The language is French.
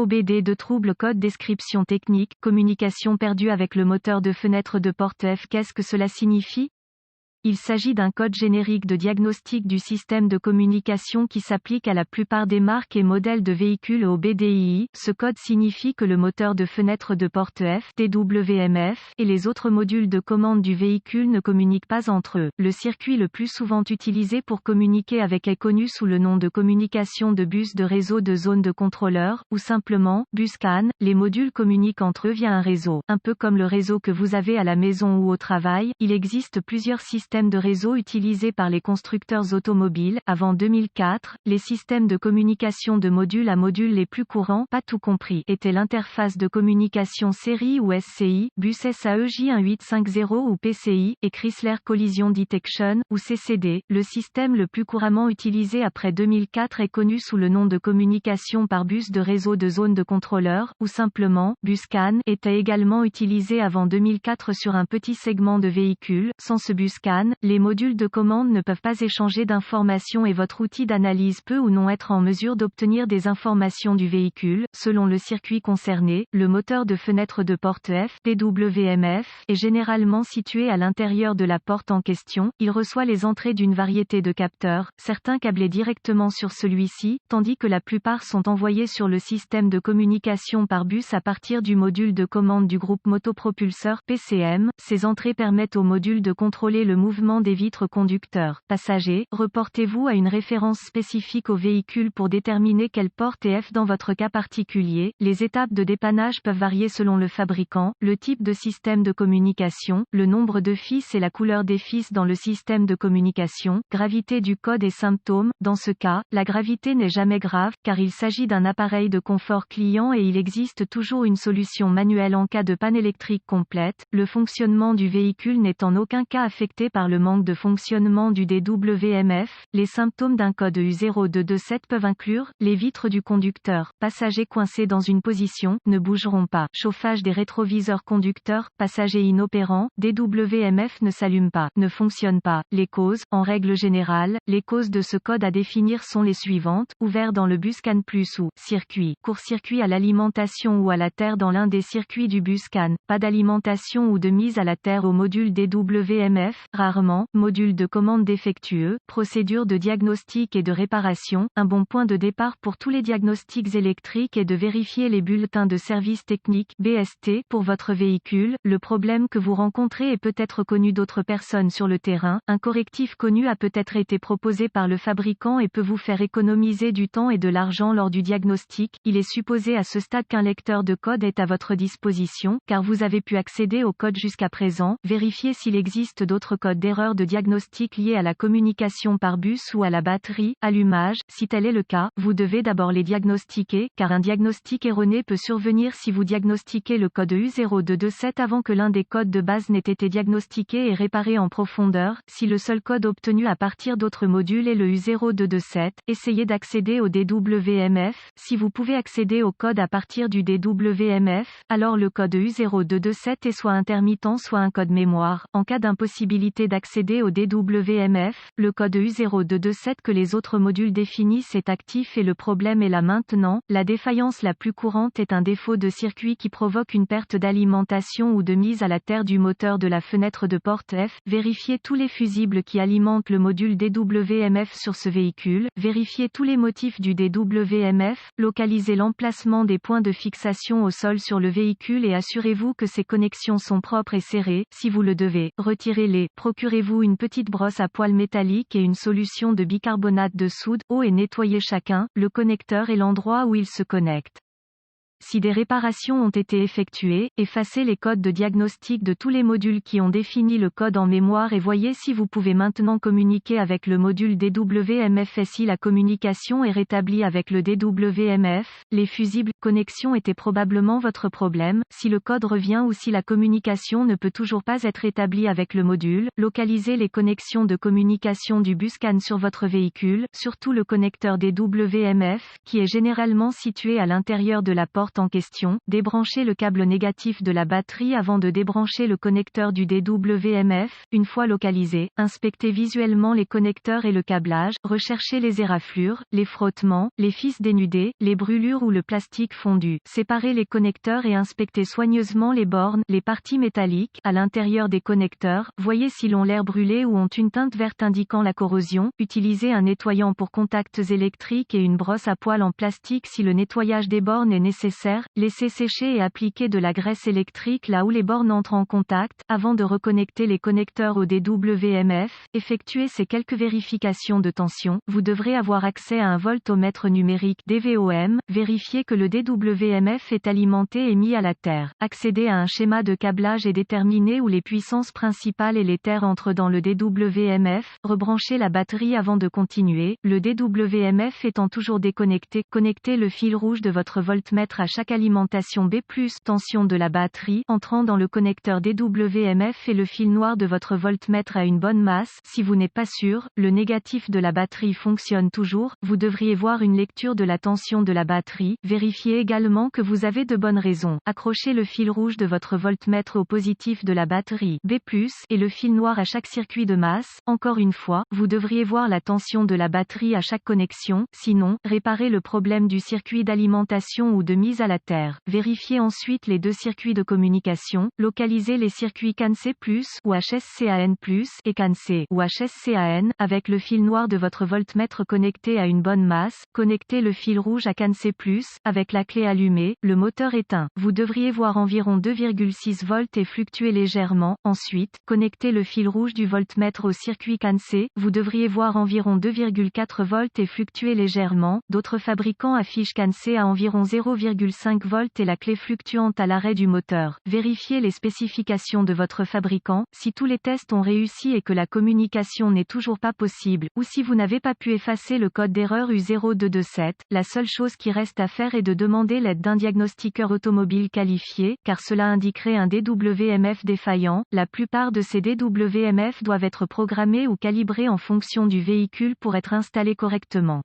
OBD de trouble code description technique, communication perdue avec le moteur de fenêtre de porte F. Qu'est-ce que cela signifie? Il s'agit d'un code générique de diagnostic du système de communication qui s'applique à la plupart des marques et modèles de véhicules OBDII. Ce code signifie que le moteur de fenêtre de porte F, DWMF, et les autres modules de commande du véhicule ne communiquent pas entre eux. Le circuit le plus souvent utilisé pour communiquer avec est connu sous le nom de communication de bus de réseau de zone de contrôleur, ou simplement, bus CAN. Les modules communiquent entre eux via un réseau. Un peu comme le réseau que vous avez à la maison ou au travail, il existe plusieurs systèmes de réseau utilisés par les constructeurs automobiles. Avant 2004, les systèmes de communication de module à module les plus courants, pas tout compris, étaient l'interface de communication série ou SCI, bus SAE J1850 ou PCI, et Chrysler Collision Detection, ou CCD. Le système le plus couramment utilisé après 2004 est connu sous le nom de communication par bus de réseau de zone de contrôleur, ou simplement, bus CAN, était également utilisé avant 2004 sur un petit segment de véhicules. Sans ce bus CAN, les modules de commande ne peuvent pas échanger d'informations et votre outil d'analyse peut ou non être en mesure d'obtenir des informations du véhicule. Selon le circuit concerné, le moteur de fenêtre de porte F, DWMF, est généralement situé à l'intérieur de la porte en question. Il reçoit les entrées d'une variété de capteurs, certains câblés directement sur celui-ci, tandis que la plupart sont envoyés sur le système de communication par bus à partir du module de commande du groupe motopropulseur PCM. Ces entrées permettent au module de contrôler le mouvement des vitres conducteurs. Passagers, reportez-vous à une référence spécifique au véhicule pour déterminer quelle porte est F dans votre cas particulier. Les étapes de dépannage peuvent varier selon le fabricant, le type de système de communication, le nombre de fils et la couleur des fils dans le système de communication, gravité du code et symptômes. Dans ce cas, la gravité n'est jamais grave, car il s'agit d'un appareil de confort client et il existe toujours une solution manuelle en cas de panne électrique complète. Le fonctionnement du véhicule n'est en aucun cas affecté par le manque de fonctionnement du DWMF. Les symptômes d'un code U0227 peuvent inclure les vitres du conducteur, passager coincé dans une position, ne bougeront pas. Chauffage des rétroviseurs conducteurs, passager inopérant, DWMF ne s'allume pas, ne fonctionne pas. Les causes, en règle générale, les causes de ce code à définir sont les suivantes: ouvert dans le bus CAN plus ou circuit, court-circuit à l'alimentation ou à la terre dans l'un des circuits du bus CAN, pas d'alimentation ou de mise à la terre au module DWMF, rarement, module de commande défectueux, procédure de diagnostic et de réparation. Un bon point de départ pour tous les diagnostics électriques est de vérifier les bulletins de service technique BST pour votre véhicule. Le problème que vous rencontrez est peut-être connu d'autres personnes sur le terrain. Un correctif connu a peut-être été proposé par le fabricant et peut vous faire économiser du temps et de l'argent lors du diagnostic. Il est supposé à ce stade qu'un lecteur de code est à votre disposition, car vous avez pu accéder au code jusqu'à présent. Vérifiez s'il existe d'autres codes d'erreur de diagnostic liés à la communication par bus ou à la batterie, allumage. Si tel est le cas, vous devez d'abord les diagnostiquer, car un diagnostic erroné peut survenir si vous diagnostiquez le code U0227 avant que l'un des codes de base n'ait été diagnostiqué et réparé en profondeur. Si le seul code obtenu à partir d'autres modules est le U0227, essayez d'accéder au DWMF. Si vous pouvez accéder au code à partir du DWMF, alors le code U0227 est soit intermittent soit un code mémoire. En cas d'impossibilité d'accéder au DWMF, le code U0227 que les autres modules définissent est actif et le problème est là maintenant. La défaillance la plus courante est un défaut de circuit qui provoque une perte d'alimentation ou de mise à la terre du moteur de la fenêtre de porte F. Vérifiez tous les fusibles qui alimentent le module DWMF sur ce véhicule. Vérifiez tous les motifs du DWMF. Localisez l'emplacement des points de fixation au sol sur le véhicule et assurez-vous que ces connexions sont propres et serrées. Si vous le devez, retirez-les. Procurez-vous une petite brosse à poils métallique et une solution de bicarbonate de soude. Eau et nettoyez chacun, le connecteur et l'endroit où il se connecte. Si des réparations ont été effectuées, effacez les codes de diagnostic de tous les modules qui ont défini le code en mémoire et voyez si vous pouvez maintenant communiquer avec le module DWMF. Si la communication est rétablie avec le DWMF, les fusibles connexions étaient probablement votre problème. Si le code revient ou si la communication ne peut toujours pas être établie avec le module, localisez les connexions de communication du bus CAN sur votre véhicule, surtout le connecteur DWMF, qui est généralement situé à l'intérieur de la porte porte en question, débranchez le câble négatif de la batterie avant de débrancher le connecteur du DWMF. Une fois localisé, inspectez visuellement les connecteurs et le câblage, recherchez les éraflures, les frottements, les fils dénudés, les brûlures ou le plastique fondu. Séparez les connecteurs et inspectez soigneusement les bornes, les parties métalliques, à l'intérieur des connecteurs. Voyez si l'ont l'air brûlé ou ont une teinte verte indiquant la corrosion. Utilisez un nettoyant pour contacts électriques et une brosse à poils en plastique si le nettoyage des bornes est nécessaire. Laissez sécher et appliquez de la graisse électrique là où les bornes entrent en contact, avant de reconnecter les connecteurs au DWMF. Effectuez ces quelques vérifications de tension. Vous devrez avoir accès à un voltomètre numérique DVOM. Vérifiez que le DWMF est alimenté et mis à la terre. Accédez à un schéma de câblage et déterminez où les puissances principales et les terres entrent dans le DWMF. Rebranchez la batterie avant de continuer. Le DWMF étant toujours déconnecté, connectez le fil rouge de votre voltmètre à chaque alimentation B+, tension de la batterie, entrant dans le connecteur DWMF et le fil noir de votre voltmètre à une bonne masse. Si vous n'êtes pas sûr, le négatif de la batterie fonctionne toujours, vous devriez voir une lecture de la tension de la batterie. Vérifiez également que vous avez de bonnes raisons. Accrochez le fil rouge de votre voltmètre au positif de la batterie B+, et le fil noir à chaque circuit de masse. Encore une fois, vous devriez voir la tension de la batterie à chaque connexion. Sinon, réparez le problème du circuit d'alimentation ou de mise à la terre. Vérifiez ensuite les deux circuits de communication. Localisez les circuits CAN-C+, ou HSCAN+, et CAN-C, ou HSCAN, avec le fil noir de votre voltmètre connecté à une bonne masse. Connectez le fil rouge à CAN-C+, avec la clé allumée, le moteur éteint. Vous devriez voir environ 2,6 volts et fluctuer légèrement. Ensuite, connectez le fil rouge du voltmètre au circuit CAN-C. Vous devriez voir environ 2,4 volts et fluctuer légèrement. D'autres fabricants affichent CAN-C à environ 0,5 volts et la clé fluctuante à l'arrêt du moteur. Vérifiez les spécifications de votre fabricant. Si tous les tests ont réussi et que la communication n'est toujours pas possible, ou si vous n'avez pas pu effacer le code d'erreur U0227, la seule chose qui reste à faire est de demander l'aide d'un diagnostiqueur automobile qualifié, car cela indiquerait un DWMF défaillant. La plupart de ces DWMF doivent être programmés ou calibrés en fonction du véhicule pour être installés correctement.